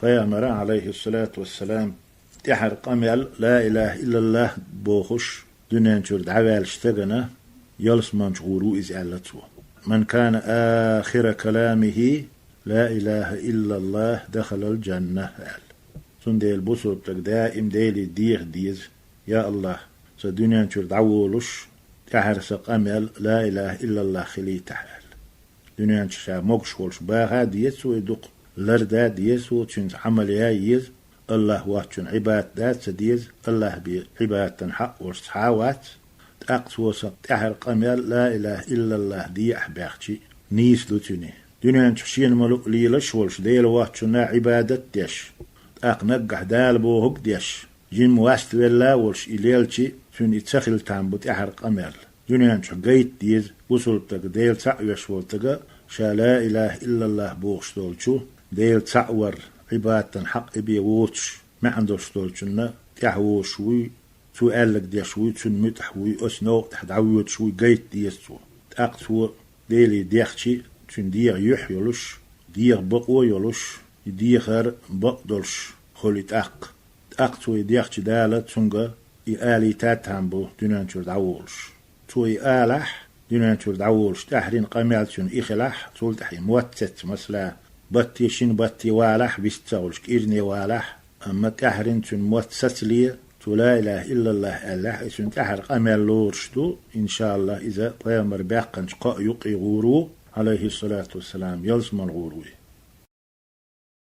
پیامبر عليه الصلاة والسلام تحر قمل لا إله إلا الله بوخش دنيا شرد عوال اشتغنا يلس منشغورو إز ألتو من كان آخر كلامه لا إله إلا الله دخل الجنة قال سنديل بوسوب تك دائم ديلي ديز يا الله سدنيا شرد عولش تحر سقمل لا إله إلا الله خلي تحال دنيا شا موكش ولش باها ديسو يدق لردا ديسو تشنز عمليا يز الله واتشن عباد دات سديز الله بعباد تنحق ورسحاوات تأقس وسق تحر قمل لا إله إلا الله دي أحباختي نيس لتني دنيا تشين ملوك ليلش ولش ديل واتشنا عبادة ديش تأق نقح دال بوهق ديش جيم واست ولا ولش إليلتي سن يتسخل تامبو تحر قمل دنيا تشقيت ديز وصل ديل تعوش ولتقى شا لا إله إلا الله بوغش دولشو ديل تعور عبادة حق بي ووتش ما عندوش دولشنا تحوو شوي تو قالك دي شوي تون متحوي أسنو تحت عويت شوي قيت ديستو تأقتو ديلي ديختي تون دير يح يلوش دير بقو يلوش دير بق دولش خولي تأقتو ديختي دالة تونغا إيالي تاتامبو دونانشور دعولش تو إيالح دونانشور دعولش تحرين قميالتون إخلاح تول تحي موتت مثلا بطيشين بطي والح بيستغلش كإرني والح أما تحرين تون موتت لي لا إله إلا الله الله اسم تحرق أمال لورشتو إن شاء الله إذا بيامر باقنش قا يقي غورو عليه الصلاة والسلام يلزم الغورو